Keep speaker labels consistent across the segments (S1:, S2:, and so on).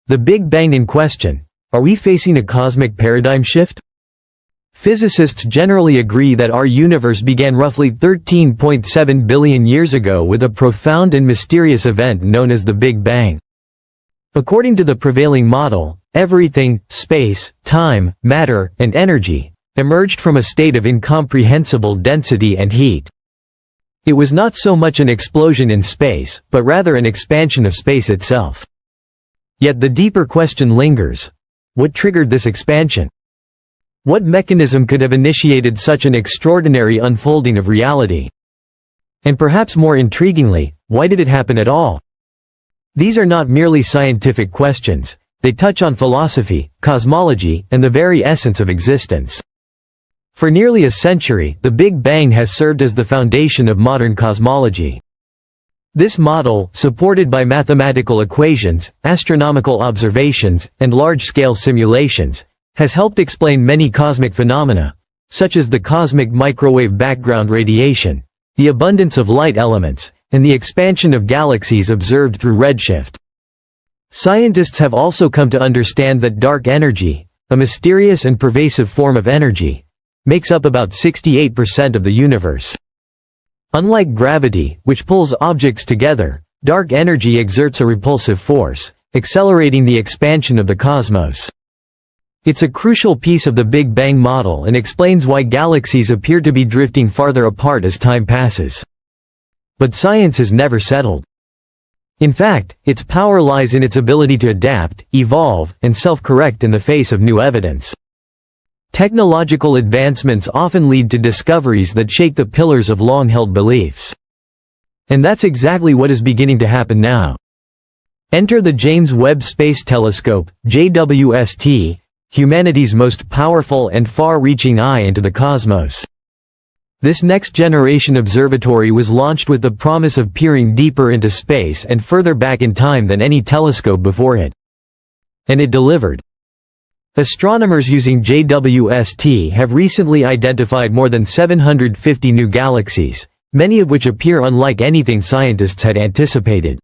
S1: The Big Bang in question. Are we facing a cosmic paradigm shift? Physicists generally agree that our universe began roughly 13.7 billion years ago with a profound and mysterious event known as the Big Bang. According to the prevailing model, everything, space, time, matter, and energy, emerged from a state of incomprehensible density and heat. It was not so much an explosion in space, but rather an expansion of space itself. Yet the deeper question lingers. What triggered this expansion? What mechanism could have initiated such an extraordinary unfolding of reality? And perhaps more intriguingly, why did it happen at all? These are not merely scientific questions, they touch on philosophy, cosmology, and the very essence of existence. For nearly a century, the Big Bang has served as the foundation of modern cosmology. This model, supported by mathematical equations, astronomical observations, and large-scale simulations, has helped explain many cosmic phenomena, such as the cosmic microwave background radiation, the abundance of light elements, and the expansion of galaxies observed through redshift. Scientists have also come to understand that dark energy, a mysterious and pervasive form of energy, makes up about 68% of the universe. Unlike gravity, which pulls objects together, dark energy exerts a repulsive force, accelerating the expansion of the cosmos. It's a crucial piece of the Big Bang model and explains why galaxies appear to be drifting farther apart as time passes. But science is never settled. In fact, its power lies in its ability to adapt, evolve, and self-correct in the face of new evidence. Technological advancements often lead to discoveries that shake the pillars of long-held beliefs. And that's exactly what is beginning to happen now. Enter the James Webb Space Telescope, JWST, humanity's most powerful and far-reaching eye into the cosmos. This next-generation observatory was launched with the promise of peering deeper into space and further back in time than any telescope before it. And it delivered. Astronomers using JWST have recently identified more than 750 new galaxies, many of which appear unlike anything scientists had anticipated.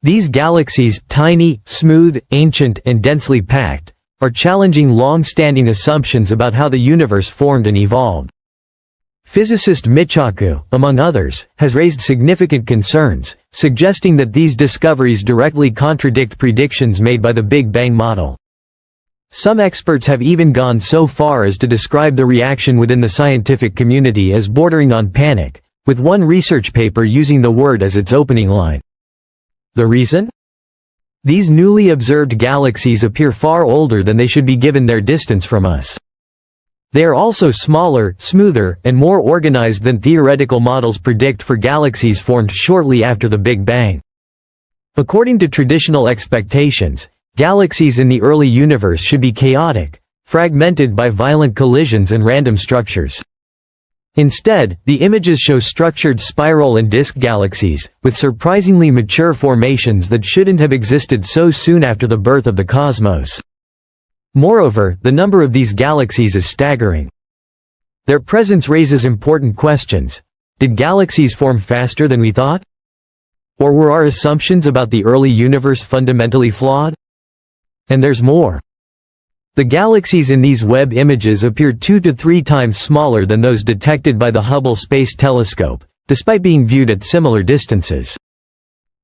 S1: These galaxies, tiny, smooth, ancient, and densely packed, are challenging long-standing assumptions about how the universe formed and evolved. Physicist Michio, among others, has raised significant concerns, suggesting that these discoveries directly contradict predictions made by the Big Bang model. Some experts have even gone so far as to describe the reaction within the scientific community as bordering on panic, with one research paper using the word as its opening line. The reason? These newly observed galaxies appear far older than they should be given their distance from us. They are also smaller, smoother, and more organized than theoretical models predict for galaxies formed shortly after the Big Bang. According to traditional expectations, galaxies in the early universe should be chaotic, fragmented by violent collisions and random structures. Instead, the images show structured spiral and disk galaxies, with surprisingly mature formations that shouldn't have existed so soon after the birth of the cosmos. Moreover, the number of these galaxies is staggering. Their presence raises important questions. Did galaxies form faster than we thought? Or were our assumptions about the early universe fundamentally flawed? And there's more. The galaxies in these Webb images appear 2 to 3 times smaller than those detected by the Hubble Space Telescope, despite being viewed at similar distances.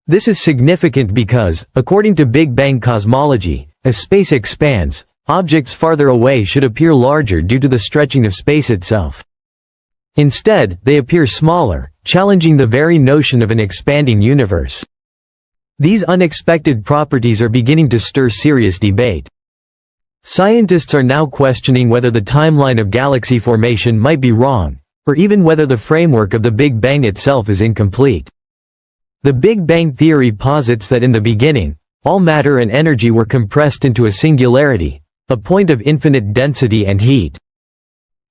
S1: This is significant because, according to Big Bang cosmology, as space expands, objects farther away should appear larger due to the stretching of space itself. Instead, they appear smaller, challenging the very notion of an expanding universe. These unexpected properties are beginning to stir serious debate. Scientists are now questioning whether the timeline of galaxy formation might be wrong, or even whether the framework of the Big Bang itself is incomplete. The Big Bang theory posits that in the beginning, all matter and energy were compressed into a singularity, a point of infinite density and heat.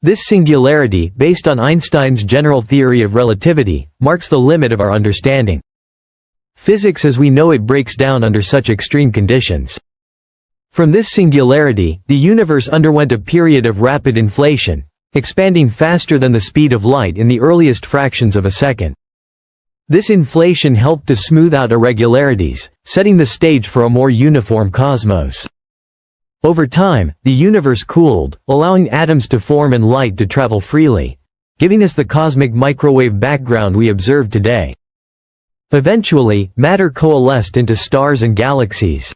S1: This singularity, based on Einstein's general theory of relativity, marks the limit of our understanding. Physics as we know it breaks down under such extreme conditions. From this singularity, the universe underwent a period of rapid inflation, expanding faster than the speed of light in the earliest fractions of a second. This inflation helped to smooth out irregularities, setting the stage for a more uniform cosmos. Over time, the universe cooled, allowing atoms to form and light to travel freely, giving us the cosmic microwave background we observe today. Eventually, matter coalesced into stars and galaxies.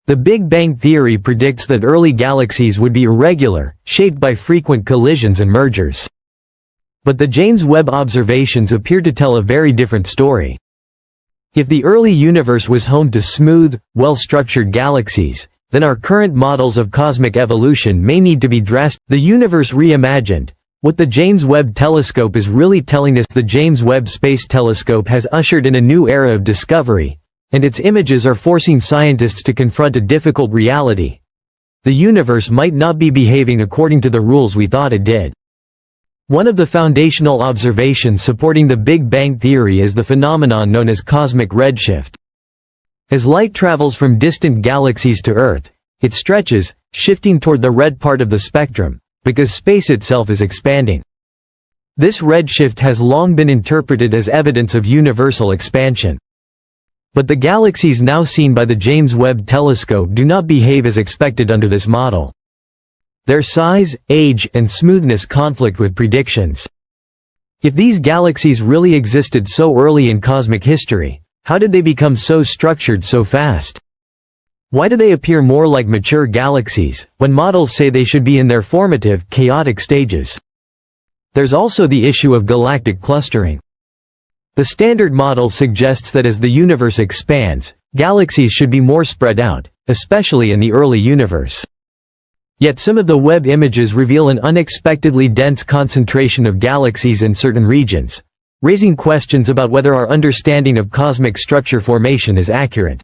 S1: The Big Bang theory predicts that early galaxies would be irregular, shaped by frequent collisions and mergers. But the James Webb observations appear to tell a very different story. If the early universe was home to smooth, well-structured galaxies, then our current models of cosmic evolution may need to be drastic. The universe reimagined. What the James Webb Telescope is really telling us: the James Webb Space Telescope has ushered in a new era of discovery, and its images are forcing scientists to confront a difficult reality. The universe might not be behaving according to the rules we thought it did. One of the foundational observations supporting the Big Bang theory is the phenomenon known as cosmic redshift. As light travels from distant galaxies to Earth, it stretches, shifting toward the red part of the spectrum, because space itself is expanding. This redshift has long been interpreted as evidence of universal expansion. But the galaxies now seen by the James Webb Telescope do not behave as expected under this model. Their size, age, and smoothness conflict with predictions. If these galaxies really existed so early in cosmic history, how did they become so structured so fast? Why do they appear more like mature galaxies, when models say they should be in their formative, chaotic stages? There's also the issue of galactic clustering. The standard model suggests that as the universe expands, galaxies should be more spread out, especially in the early universe. Yet some of the Webb images reveal an unexpectedly dense concentration of galaxies in certain regions, raising questions about whether our understanding of cosmic structure formation is accurate.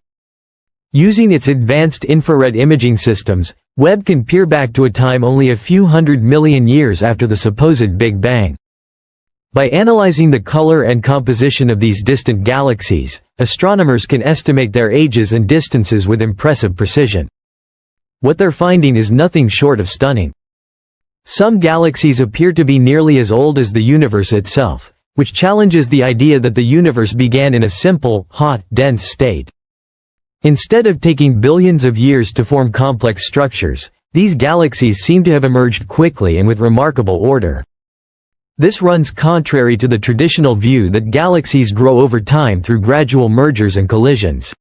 S1: Using its advanced infrared imaging systems, Webb can peer back to a time only a few 100 million years after the supposed Big Bang. By analyzing the color and composition of these distant galaxies, astronomers can estimate their ages and distances with impressive precision. What they're finding is nothing short of stunning. Some galaxies appear to be nearly as old as the universe itself, which challenges the idea that the universe began in a simple, hot, dense state. Instead of taking billions of years to form complex structures, these galaxies seem to have emerged quickly and with remarkable order. This runs contrary to the traditional view that galaxies grow over time through gradual mergers and collisions.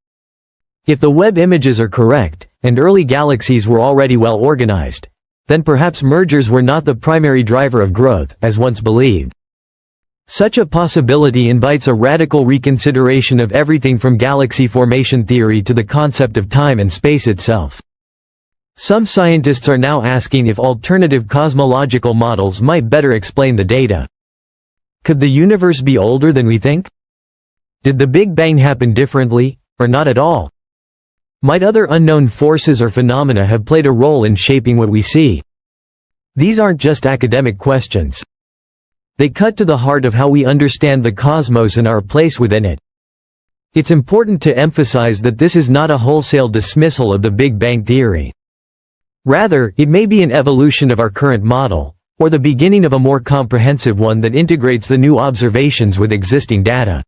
S1: If the Webb images are correct, and early galaxies were already well organized, then perhaps mergers were not the primary driver of growth, as once believed. Such a possibility invites a radical reconsideration of everything from galaxy formation theory to the concept of time and space itself. Some scientists are now asking if alternative cosmological models might better explain the data. Could the universe be older than we think? Did the Big Bang happen differently, or not at all? Might other unknown forces or phenomena have played a role in shaping what we see? These aren't just academic questions. They cut to the heart of how we understand the cosmos and our place within it. It's important to emphasize that this is not a wholesale dismissal of the Big Bang theory. Rather, it may be an evolution of our current model, or the beginning of a more comprehensive one that integrates the new observations with existing data.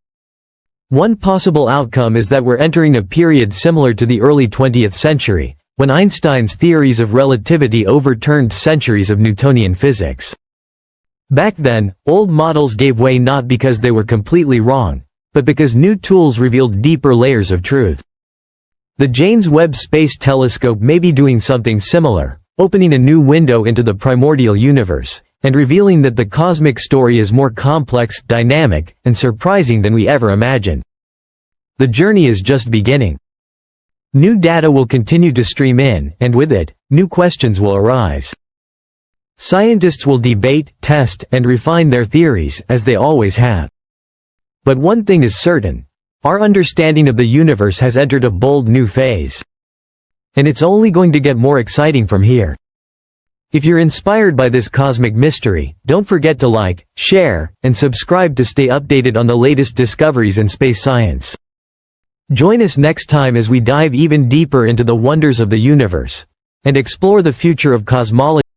S1: One possible outcome is that we're entering a period similar to the early 20th century, when Einstein's theories of relativity overturned centuries of Newtonian physics. Back then, old models gave way not because they were completely wrong, but because new tools revealed deeper layers of truth. The James Webb Space Telescope may be doing something similar, opening a new window into the primordial universe, and revealing that the cosmic story is more complex, dynamic, and surprising than we ever imagined. The journey is just beginning. New data will continue to stream in, and with it, new questions will arise. Scientists will debate, test, and refine their theories, as they always have. But one thing is certain: our understanding of the universe has entered a bold new phase. And it's only going to get more exciting from here. If you're inspired by this cosmic mystery, don't forget to like, share, and subscribe to stay updated on the latest discoveries in space science. Join us next time as we dive even deeper into the wonders of the universe, and explore the future of cosmology.